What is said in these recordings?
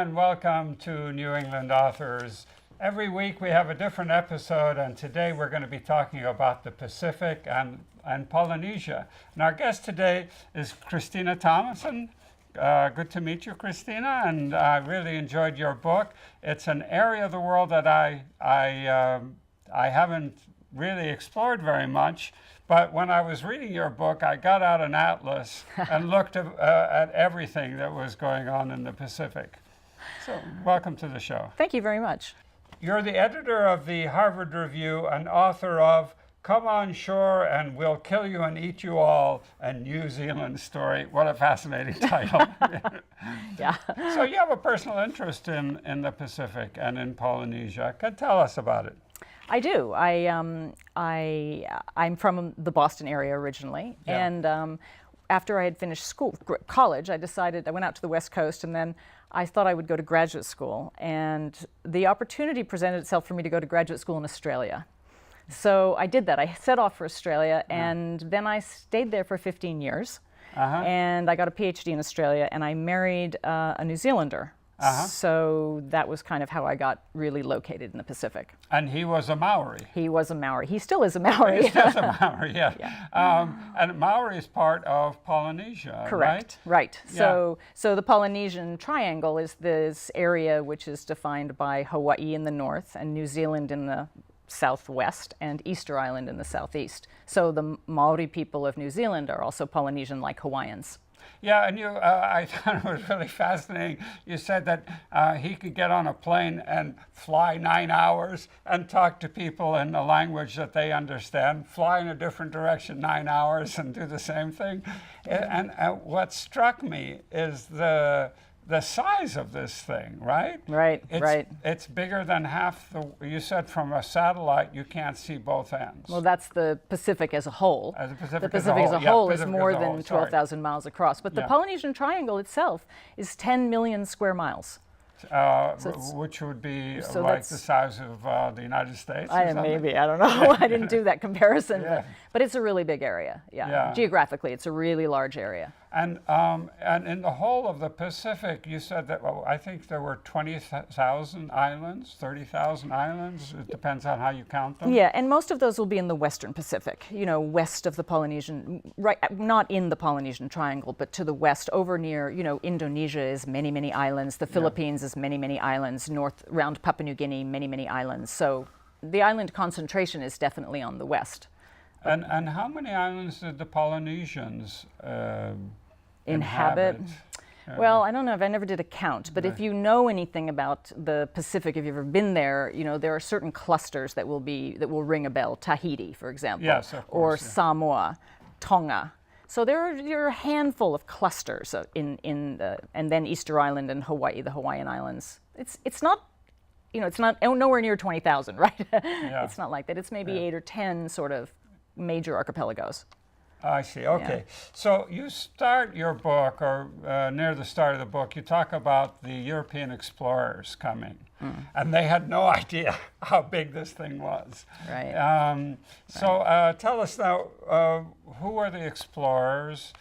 and welcome to New England Authors. Every week we have a different episode, and today we're going to be talking about the Pacific and Polynesia. And our guest today is Christina Thompson. Good to meet you, Christina, and I really enjoyed your book. It's an area of the world that I haven't really explored very much. But when I was reading your book, I got out an atlas and looked at everything that was going on in the Pacific. So, welcome to the show. Thank you very much. You're the editor of the Harvard Review and author of Come On Shore and We'll Kill You and Eat You All, a New Zealand Story. What a fascinating title. Yeah. So you have a personal interest in the Pacific and in Polynesia. Can tell us about it? I do. I'm from the Boston area originally, Yeah. and after I had finished college, I went out to the West Coast, and then I thought I would go to graduate school, and the opportunity presented itself for me to go to graduate school in Australia. So I did that. I set off for Australia, and then I stayed there for 15 years, and I got a PhD in Australia, and I married a New Zealander. So that was kind of how I got really located in the Pacific. And he was a Maori. He was a Maori. He still is a Maori. He still is a Maori, yeah. And Maori is part of Polynesia, Correct. right? So the Polynesian Triangle is this area which is defined by Hawaii in the north and New Zealand in the southwest and Easter Island in the southeast. So the Maori people of New Zealand are also Polynesian like Hawaiians. Yeah, and I thought it was really fascinating. You said that he could get on a plane and fly 9 hours and talk to people in a language that they understand, fly in a different direction 9 hours and do the same thing. And what struck me is the size of this thing, right? Right. It's bigger than half you said from a satellite you can't see both ends. Well, that's the Pacific as a whole. The Pacific as a whole is more than whole, 12,000 miles across. But the Polynesian Triangle itself is 10 million square miles. Which would be like the size of the United States? Maybe, I don't know. I didn't do that comparison, but it's a really big area. Yeah. Geographically, it's a really large area. And in the whole of the Pacific, you said that, I think there were 20,000 islands, 30,000 islands. It depends on how you count them. Yeah, and most of those will be in the Western Pacific, west of the Polynesian, right, not in the Polynesian Triangle, but to the west, over near, Indonesia is many, many islands. The Philippines is many, many islands. North, around Papua New Guinea, many, many islands. So the island concentration is definitely on the west. And how many islands did the Polynesians inhabit? Well, I don't know. I never did a count, but if you know anything about the Pacific, if you've ever been there, there are certain clusters that will ring a bell. Tahiti, for example, or Samoa, Tonga. So there are a handful of clusters and then Easter Island and Hawaii, the Hawaiian Islands. It's not. It's not nowhere near 20,000, right? It's not like that. It's maybe 8 or 10 sort of major archipelagos. I see. Okay. So you start your book, or near the start of the book, you talk about the European explorers coming. And they had no idea how big this thing was. Right. So tell us now, who were the explorers?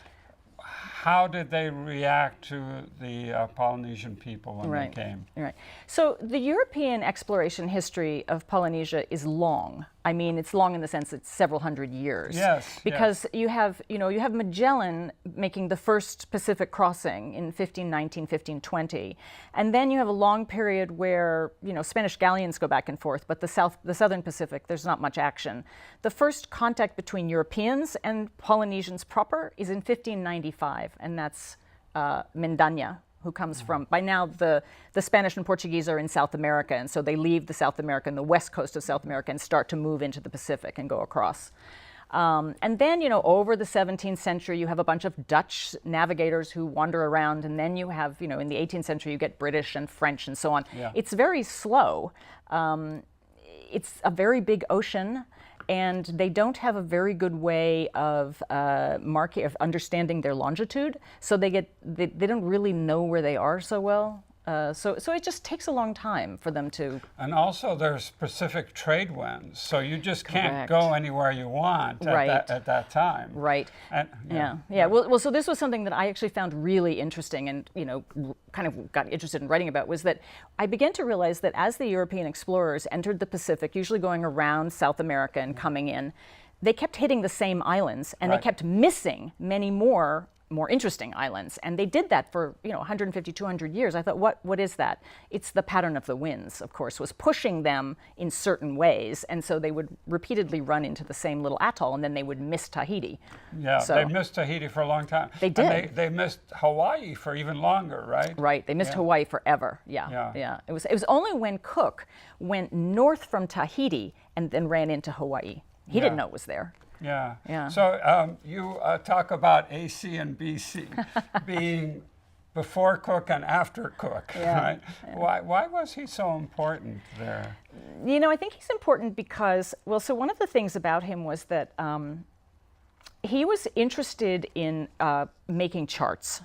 How did they react to the Polynesian people when they came? Right. So the European exploration history of Polynesia is long. I mean, it's long in the sense it's several hundred years. Yes. Because you have Magellan making the first Pacific crossing in 1519, 1520, and then you have a long period where Spanish galleons go back and forth, but the southern Pacific, there's not much action. The first contact between Europeans and Polynesians proper is in 1595, and that's Mendanha, who comes from, by now the Spanish and Portuguese are in South America, and so they leave the South America and the west coast of South America and start to move into the Pacific and go across. And then, over the 17th century, you have a bunch of Dutch navigators who wander around, and then you have, in the 18th century, you get British and French and so on. It's very slow. It's a very big ocean, and they don't have a very good way of understanding their longitude, so they don't really know where they are so well. So it just takes a long time for them to. And also there's specific trade winds, so you just can't Correct. go anywhere you want Right. at that time. Right. And, Yeah. Well, so this was something that I actually found really interesting, and kind of got interested in writing about, was that I began to realize that as the European explorers entered the Pacific, usually going around South America and coming in, they kept hitting the same islands, and Right. they kept missing many more interesting islands. And they did that for 150, 200 years. I thought, what is that? It's the pattern of the winds, of course, was pushing them in certain ways. And so they would repeatedly run into the same little atoll, and then they would miss Tahiti. Yeah, So- they missed Tahiti for a long time. They And did. they missed Hawaii for even longer, right? Right, they missed Yeah. Hawaii forever. Yeah. It was only when Cook went north from Tahiti and then ran into Hawaii. He didn't know it was there. Yeah. Yeah. So you talk about AC and BC being before Cook and after Cook, right? Why was he so important there? I think he's important because, so one of the things about him was that he was interested in making charts.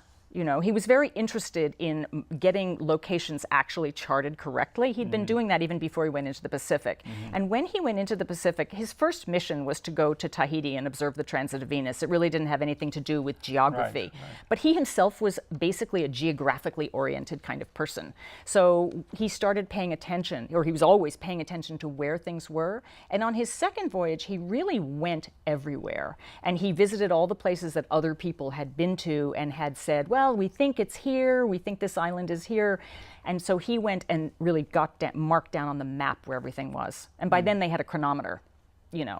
He was very interested in getting locations actually charted correctly. He'd been doing that even before he went into the Pacific. And when he went into the Pacific, his first mission was to go to Tahiti and observe the transit of Venus. It really didn't have anything to do with geography. Right. But he himself was basically a geographically oriented kind of person. So he started paying attention, or he was always paying attention to where things were. And on his second voyage, he really went everywhere. And he visited all the places that other people had been to and had said, well, we think it's here, we think this island is here. And so he went and really marked down on the map where everything was. And by then they had a chronometer,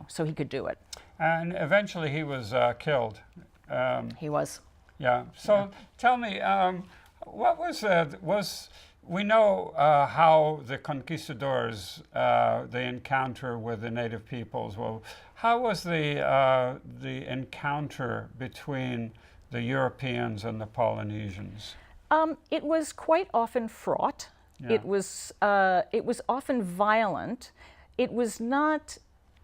so he could do it. And eventually he was killed. He was. Yeah. So tell me, what was we know how the conquistadors the encounter with the native peoples. Well, how was the encounter between the Europeans and the Polynesians? It was quite often fraught. Yeah. It was often violent. It was not.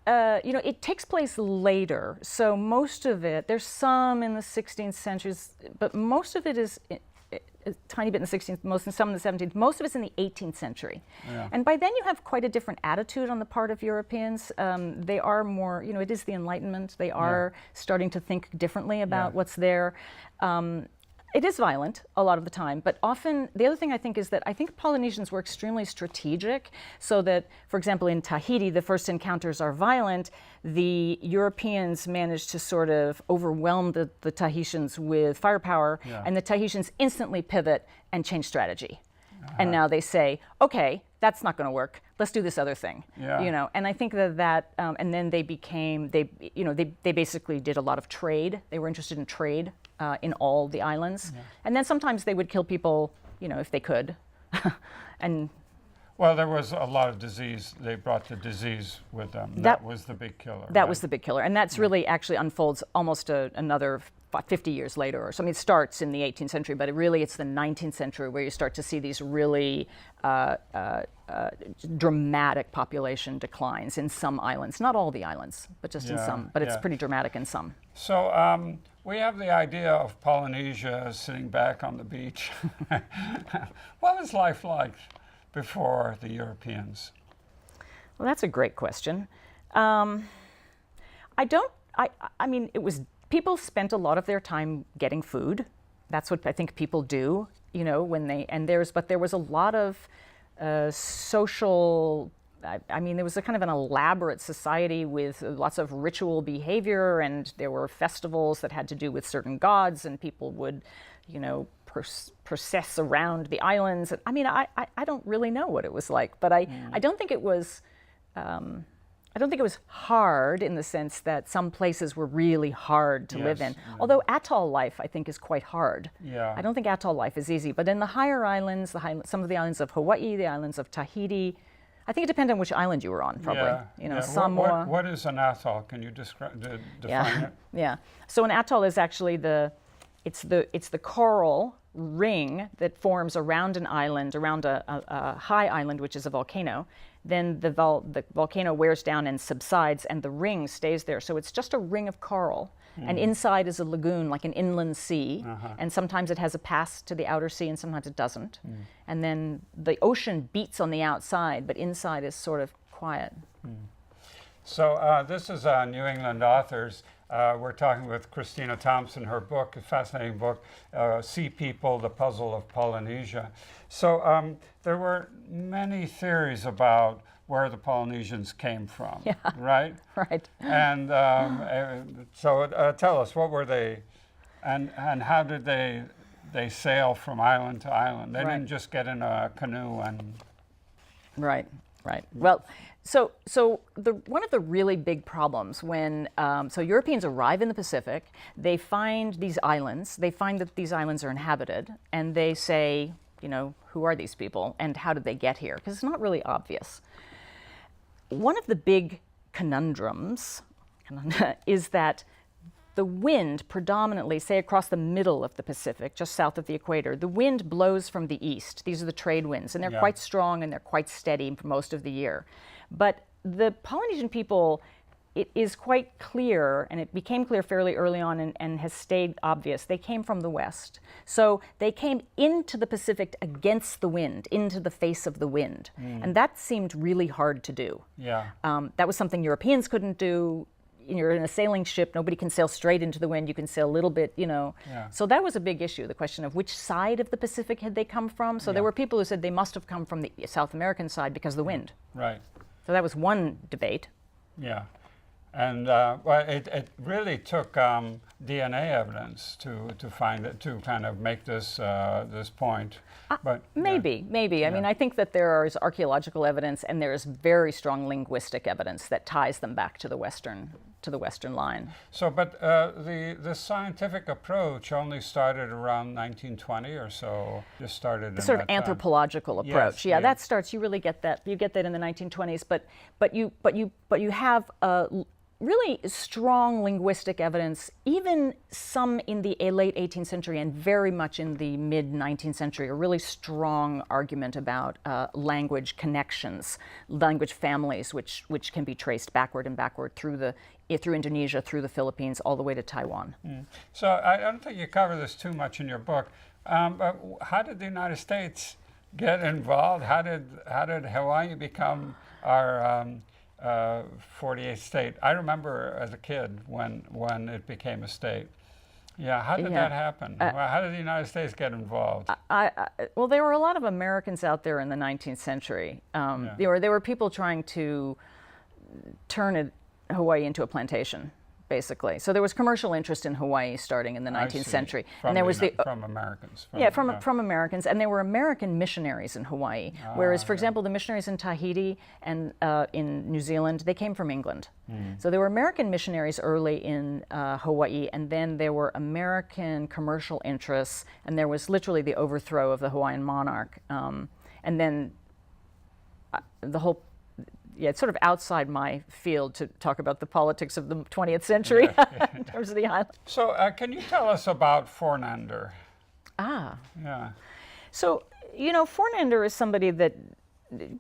It takes place later, so most of it, there's some in the 16th centuries, but most of it is a tiny bit in the 16th, some in the 17th, most of it's in the 18th century. Yeah. And by then you have quite a different attitude on the part of Europeans. They are more, it is the Enlightenment. They are starting to think differently about what's there. It is violent a lot of the time, but often, the other thing I think is that I think Polynesians were extremely strategic, so that, for example, in Tahiti, the first encounters are violent. The Europeans managed to sort of overwhelm the Tahitians with firepower, and the Tahitians instantly pivot and change strategy. And now they say, okay, that's not going to work. Let's do this other thing. Yeah. And I think that and then they basically did a lot of trade. They were interested in trade in all the islands. And then sometimes they would kill people, if they could. And well, there was a lot of disease. They brought the disease with them. That was the big killer. That was the big killer. And that's really actually unfolds almost another 50 years later or so. I mean, it starts in the 18th century, but it's the 19th century where you start to see these really dramatic population declines in some islands. Not all the islands, but just in some. But it's pretty dramatic in some. So we have the idea of Polynesia sitting back on the beach. What was life like before the Europeans? Well, that's a great question. It was, people spent a lot of their time getting food. That's what I think people do, but there was a lot of social, there was a kind of an elaborate society with lots of ritual behavior, and there were festivals that had to do with certain gods, and people would, process around the islands. I don't really know what it was like, but I don't think it was. I don't think it was hard in the sense that some places were really hard to live in. Although atoll life, I think, is quite hard. Yeah. I don't think atoll life is easy. But in the higher islands, some of the islands of Hawaii, the islands of Tahiti, I think it depends on which island you were on, probably. Samoa. What is an atoll? Can you define it? Yeah. So an atoll is actually it's the coral ring that forms around an island, around a high island, which is a volcano. Then the volcano wears down and subsides, and the ring stays there. So it's just a ring of coral and inside is a lagoon, like an inland sea, and sometimes it has a pass to the outer sea and sometimes it doesn't. And then the ocean beats on the outside, but inside is sort of quiet. So this is New England Authors. We're talking with Christina Thompson. Her book, a fascinating book, Sea People, The Puzzle of Polynesia. So there were many theories about where the Polynesians came from, right? Right. And so tell us, what were they, and how did they sail from island to island? They didn't just get in a canoe and... Right. Well, so one of the really big problems when so Europeans arrive in the Pacific, they find these islands. They find that these islands are inhabited, and they say, you know, who are these people and how did they get here? Because it's not really obvious. One of the big conundrums is that the wind predominantly, say across the middle of the Pacific, just south of the equator, the wind blows from the east. These are the trade winds, and they're quite strong and they're quite steady for most of the year. But the Polynesian people, it is quite clear, and it became clear fairly early on and has stayed obvious, they came from the west. So they came into the Pacific against the wind, into the face of the wind. And that seemed really hard to do. That was something Europeans couldn't do. You're in a sailing ship, nobody can sail straight into the wind, you can sail a little bit, you know. So that was a big issue, the question of which side of the Pacific had they come from. So there were people who said they must have come from the South American side because of the wind. Right. So that was one debate. And well, it really took DNA evidence to find it, to kind of make this this point. But maybe. I mean, I think that there is archaeological evidence and there is very strong linguistic evidence that ties them back to the western line. So, but the scientific approach only started around 1920 or so. Just started the sort of anthropological approach. That starts. You really get that. You get that in the 1920s. But you have really strong linguistic evidence, even some in the late 18th century and very much in the mid 19th century, a really strong argument about language connections, language families, which can be traced backward through Indonesia, through the Philippines, all the way to Taiwan. So I don't think you cover this too much in your book, but how did the United States get involved? How did Hawaii become our 48th state? I remember as a kid when it became a state. How did that happen? How did the United States get involved? Well, there were a lot of Americans out there in the 19th century. There were people trying to turn Hawaii into a plantation, basically. So there was commercial interest in Hawaii starting in the 19th century, and there was from Americans. From Americans, and there were American missionaries in Hawaii. Whereas, for example, the missionaries in Tahiti and in New Zealand, they came from England. So there were American missionaries early in Hawaii, and then there were American commercial interests, and there was literally the overthrow of the Hawaiian monarch, and then the whole. It's sort of outside my field to talk about the politics of the 20th century in terms of the island. So can you tell us about Fornander? So, you know, Fornander is somebody that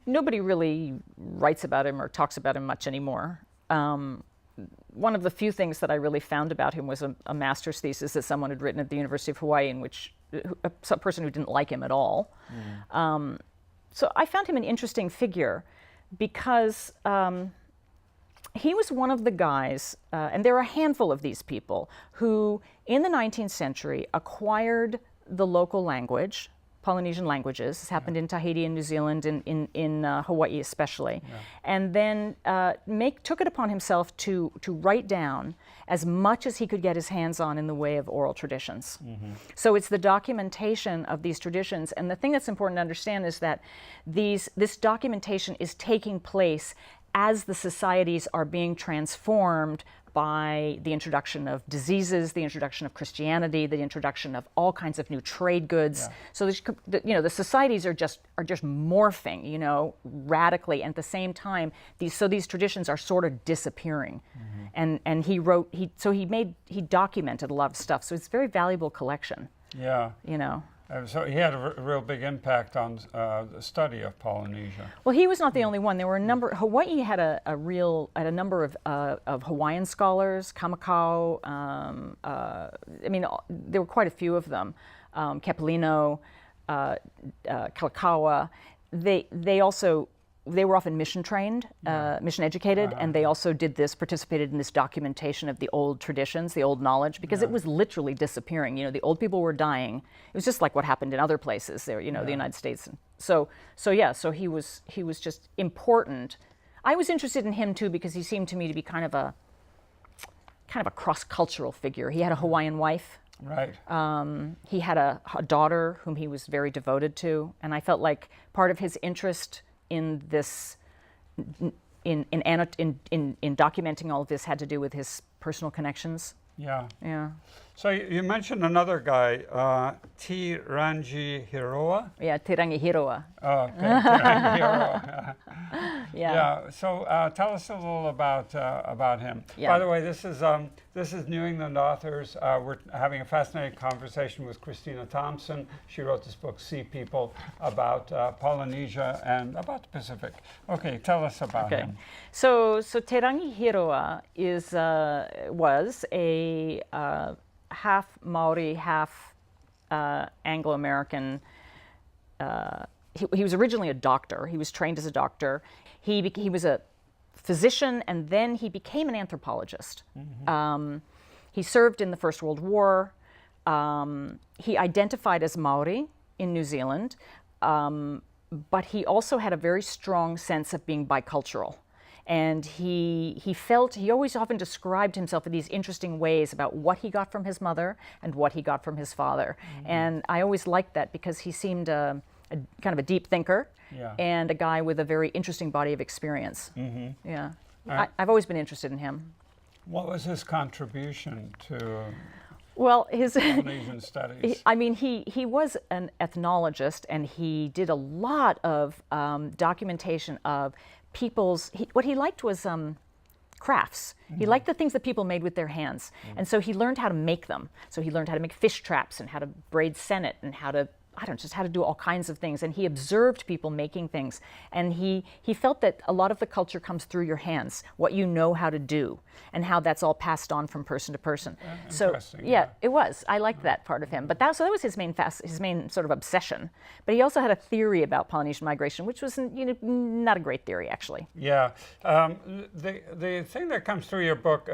nobody really writes about him or talks about him much anymore. One of the few things that I really found about him was a master's thesis that someone had written at the University of Hawaii in which a person who didn't like him at all. So I found him an interesting figure, because he was one of the guys, and there are a handful of these people, who in the 19th century acquired the local language, Polynesian languages. This happened in Tahiti and New Zealand, in Hawaii especially, and then took it upon himself to write down as much as he could get his hands on in the way of oral traditions. So it's the documentation of these traditions, and the thing that's important to understand is that this documentation is taking place as the societies are being transformed by the introduction of diseases, the introduction of Christianity, the introduction of all kinds of new trade goods. So the societies are just morphing, radically. And at the same time, these traditions are sort of disappearing. And he documented a lot of stuff. So it's a very valuable collection. So he had a real big impact on the study of Polynesia. Well, he was not the only one. There were a number. Hawaii had a number of Hawaiian scholars, Kameel. I mean, there were quite a few of them. Kepalino, Kalakaua. They were often mission trained, mission educated, and they also participated in this documentation of the old traditions, the old knowledge, because it was literally disappearing. The old people were dying. It was just like what happened in other places there, the United States. So he was just important. I was interested in him too because he seemed to me to be kind of a cross-cultural figure. He had a Hawaiian wife. Right. He had a daughter whom he was very devoted to, and I felt like part of his interest in this, in documenting all of this had to do with his personal connections. Yeah. Yeah. So you mentioned another guy, Te Ranginui. Yeah, Te Rangihiroa. Oh, okay. Te Rangihiroa. Yeah. So tell us a little about him. Yeah. By the way, this is New England Authors. We're having a fascinating conversation with Christina Thompson. She wrote this book, Sea People, about Polynesia and about the Pacific. Okay, tell us about him. So Te Rangihiroa was a half Maori, half Anglo-American. He was originally a doctor. He was trained as a doctor. He was a physician, and then he became an anthropologist. Mm-hmm. He served in the First World War. He identified as Maori in New Zealand, but he also had a very strong sense of being bicultural. And he always often described himself in these interesting ways about what he got from his mother and what he got from his father. Mm-hmm. And I always liked that because he seemed a kind of a deep thinker and a guy with a very interesting body of experience. Mm-hmm. Yeah. I've always been interested in him. What was his contribution to his Polynesian studies? He was an ethnologist, and he did a lot of documentation of what he liked was crafts. Mm-hmm. He liked the things that people made with their hands. Mm-hmm. And so he learned how to make them. So he learned how to make fish traps and how to braid senet and how to do all kinds of things. And he observed people making things. And he felt that a lot of the culture comes through your hands, what you know how to do, and how that's all passed on from person to person. So it was. I liked that part of him. But that was his main sort of obsession. But he also had a theory about Polynesian migration, which was not a great theory, actually. Yeah. The thing that comes through your book,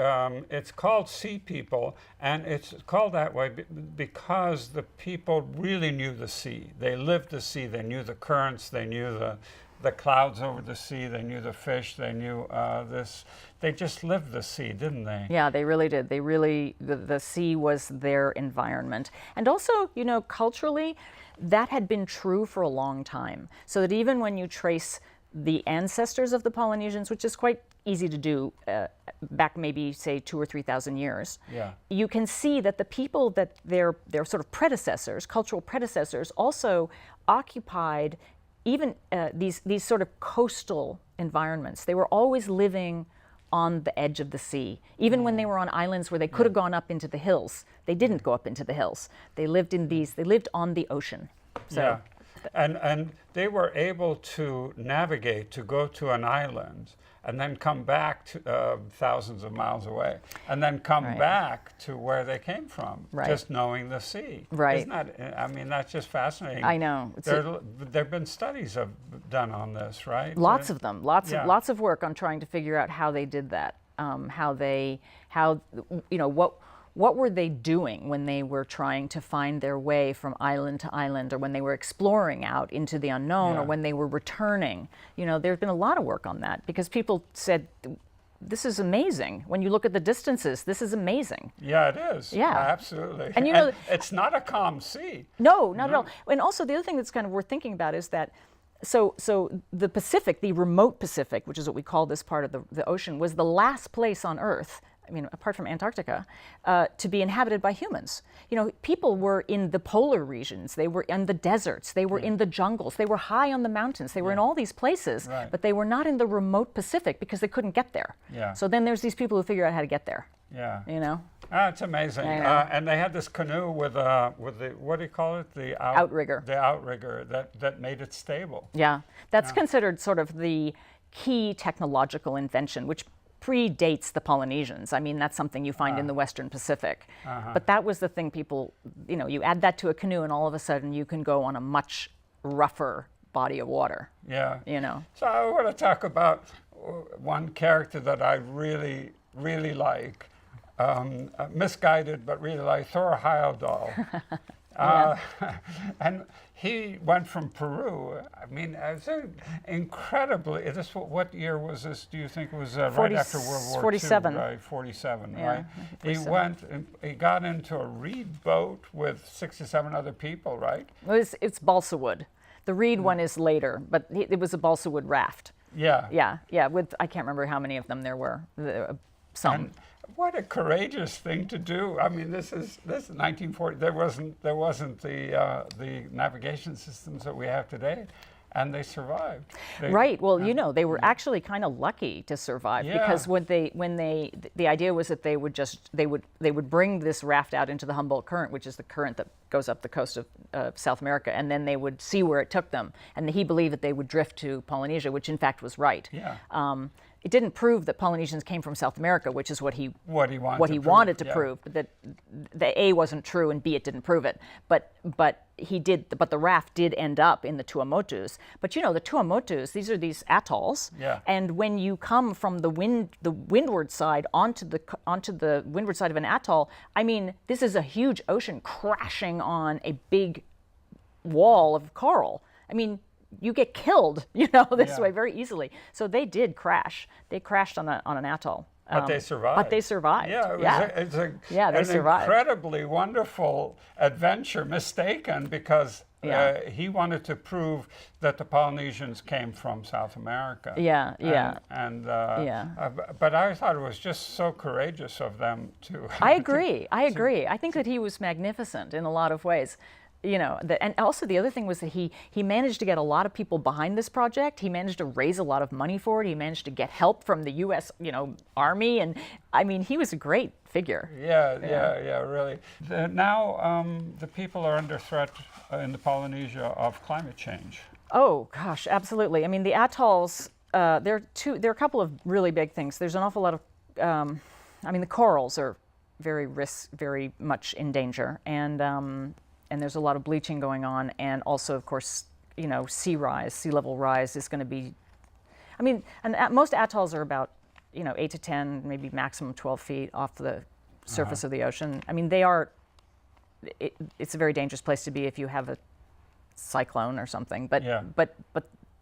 it's called Sea People, and it's called that way because the people really knew the sea. They lived the sea. They knew the currents. They knew the clouds over the sea. They knew the fish. They knew this. They just lived the sea, didn't they? Yeah, they really did. The sea was their environment. And also, culturally, that had been true for a long time. So that even when you trace the ancestors of the Polynesians, which is quite easy to do back maybe, say, 2,000 or 3,000 years, you can see that the people that their sort of predecessors, cultural predecessors, also occupied even these sort of coastal environments. They were always living on the edge of the sea. Even when they were on islands where they could have gone up into the hills, they didn't go up into the hills. They lived on the ocean. So, and they were able to navigate, to go to an island and then come back to thousands of miles away, and then come back to where they came from, just knowing the sea. Right. Isn't that, that's just fascinating. I know. There have been studies done on this, right? Lots of them. Lots of work on trying to figure out how they did that. What were they doing when they were trying to find their way from island to island, or when they were exploring out into the unknown, or when they were returning? There's been a lot of work on that because people said, this is amazing. When you look at the distances, this is amazing. Yeah, it is. Yeah. Absolutely. And it's not a calm sea. No, not at all. And also the other thing that's kind of worth thinking about is that so the Pacific, the remote Pacific, which is what we call this part of the ocean, was the last place on Earth, apart from Antarctica, to be inhabited by humans. People were in the polar regions, they were in the deserts, they were in the jungles, they were high on the mountains, they were in all these places, but they were not in the remote Pacific because they couldn't get there. Yeah. So then there's these people who figure out how to get there. Yeah. It's amazing. I know. And they had this canoe with the, what do you call it? The Outrigger. The outrigger that made it stable. Yeah, that's considered sort of the key technological invention, which predates the Polynesians. I mean, that's something you find in the Western Pacific. But that was the thing people, you add that to a canoe and all of a sudden you can go on a much rougher body of water. Yeah. So I want to talk about one character that I really, really like. Misguided, but really like Thor Heyerdahl. And he went from Peru. I mean, it's incredibly. What year was this? Do you think it was right after World War 47. II? Right, 47. Yeah, Right. 47. He got into a reed boat with 67 other people. Right. it's balsa wood. The reed one is later, but it was a balsa wood raft. Yeah. Yeah. With I can't remember how many of them there were. Some. And what a courageous thing to do! I mean, this is 1940. There wasn't the navigation systems that we have today, and they survived. Right. Well, they were actually kind of lucky to survive because the idea was that they would bring this raft out into the Humboldt Current, which is the current that goes up the coast of South America, and then they would see where it took them. And he believed that they would drift to Polynesia, which in fact was right. Yeah. It didn't prove that Polynesians came from South America, which is what he wanted to prove. But that the A wasn't true and B it didn't prove it. But the raft did end up in the Tuamotus. But the Tuamotus, these are these atolls. Yeah. And when you come from the windward side onto the windward side of an atoll, I mean, this is a huge ocean crashing on a big wall of coral. I mean, you get killed, this way very easily. So they did crash. They crashed on an atoll. But they survived. But they survived. Yeah, it's they survived. Incredibly wonderful adventure, mistaken because he wanted to prove that the Polynesians came from South America. But I thought it was just so courageous of them to. I agree. I think that he was magnificent in a lot of ways. And also the other thing was that he managed to get a lot of people behind this project. He managed to raise a lot of money for it. He managed to get help from the U.S. Army, and I mean, he was a great figure. Yeah, really. Now the people are under threat in the Polynesia of climate change. Oh gosh, absolutely. I mean, the atolls. There are a couple of really big things. There's an awful lot of. The corals are very much in danger, and there's a lot of bleaching going on, and also, of course, sea level rise is going to be. I mean, and most atolls are about 8 to 10, maybe maximum 12 feet off the surface of the ocean. I mean, they are. It's a very dangerous place to be if you have a cyclone or something. But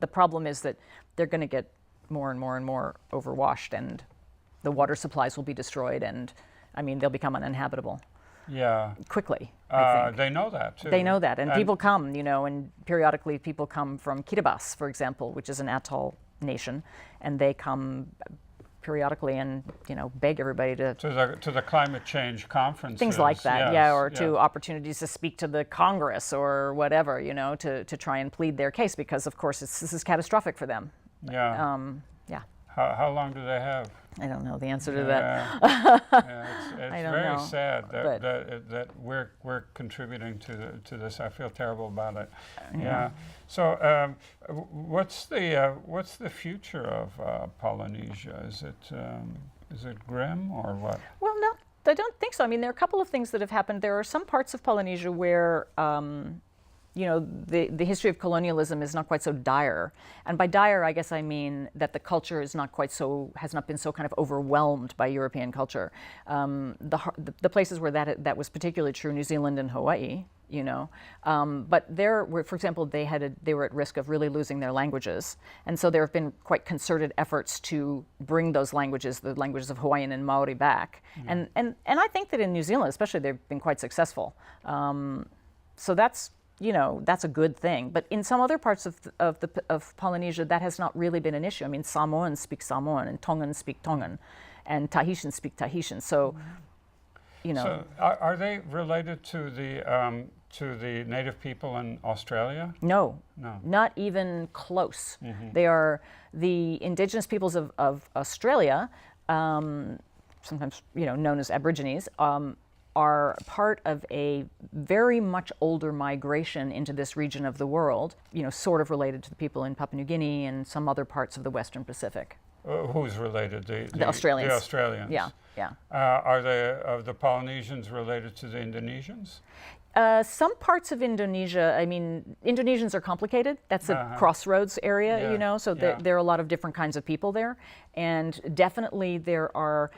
the problem is that they're going to get more and more and more overwashed, and the water supplies will be destroyed, and I mean they'll become uninhabitable. Yeah. Quickly, I think. They know that, too. They know that. And people come, and periodically people come from Kiribati, for example, which is an atoll nation, and they come periodically and, beg everybody to the climate change conferences. Things like that, to opportunities to speak to the Congress or whatever, to try and plead their case because, of course, this is catastrophic for them. Yeah. How long do they have? I don't know the answer to that. It's very sad that we're contributing to this. I feel terrible about it. Yeah. So, what's the future of Polynesia? Is it grim or what? Well, no, I don't think so. I mean, there are a couple of things that have happened. There are some parts of Polynesia where. The history of colonialism is not quite so dire. And by dire, I guess I mean that the culture is has not been so kind of overwhelmed by European culture. The places where that was particularly true, New Zealand and Hawaii, but there were, for example, they were at risk of really losing their languages. And so there have been quite concerted efforts to bring those languages, the languages of Hawaiian and Maori back. And I think that in New Zealand, especially, they've been quite successful. So that's a good thing. But in some other parts of Polynesia, that has not really been an issue. I mean, Samoans speak Samoan, and Tongans speak Tongan, and Tahitians speak Tahitian. So, So are they related to the native people in Australia? No, not even close. Mm-hmm. They are the indigenous peoples of Australia. sometimes known as Aborigines, are part of a very much older migration into this region of the world, sort of related to the people in Papua New Guinea and some other parts of the Western Pacific. Who's related? The Australians. The Australians. Yeah, yeah. Are the Polynesians related to the Indonesians? Some parts of Indonesia, I mean, Indonesians are complicated. That's a crossroads area, Yeah, so yeah. there are a lot of different kinds of people there. And definitely there are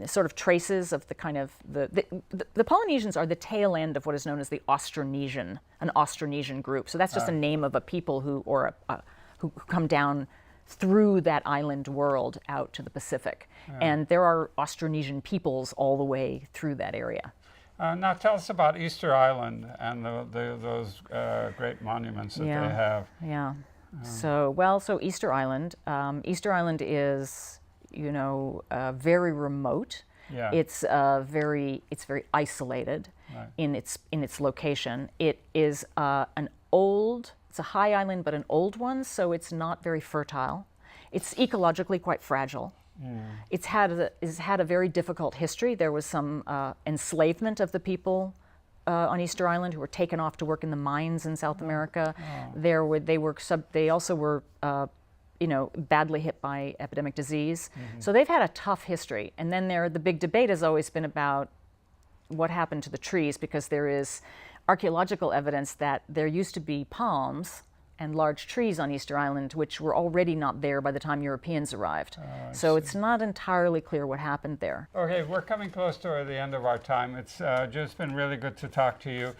sort of traces of the kind of, the Polynesians are the tail end of what is known as the Austronesian, an Austronesian group. So that's just a name of a people who come down through that island world out to the Pacific. And there are Austronesian peoples all the way through that area. Now tell us about Easter Island and those great monuments that they have. Yeah. So Easter Island. Easter Island is, very remote. Yeah. It's very isolated in its location. It is it's a high island, but an old one, so it's not very fertile. It's ecologically quite fragile. It's had a very difficult history. There was some enslavement of the people on Easter Island who were taken off to work in the mines in South America. They also were badly hit by epidemic disease. So they've had a tough history. And then the big debate has always been about what happened to the trees, because there is archaeological evidence that there used to be palms and large trees on Easter Island, which were already not there by the time Europeans arrived. So it's not entirely clear what happened there. Okay, we're coming close to the end of our time. It's just been really good to talk to you.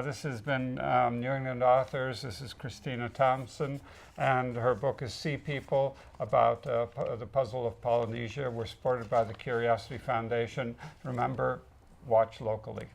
This has been New England Authors. This is Christina Thompson, and her book is Sea People, about the puzzle of Polynesia. We're supported by the Curiosity Foundation. Remember, watch locally.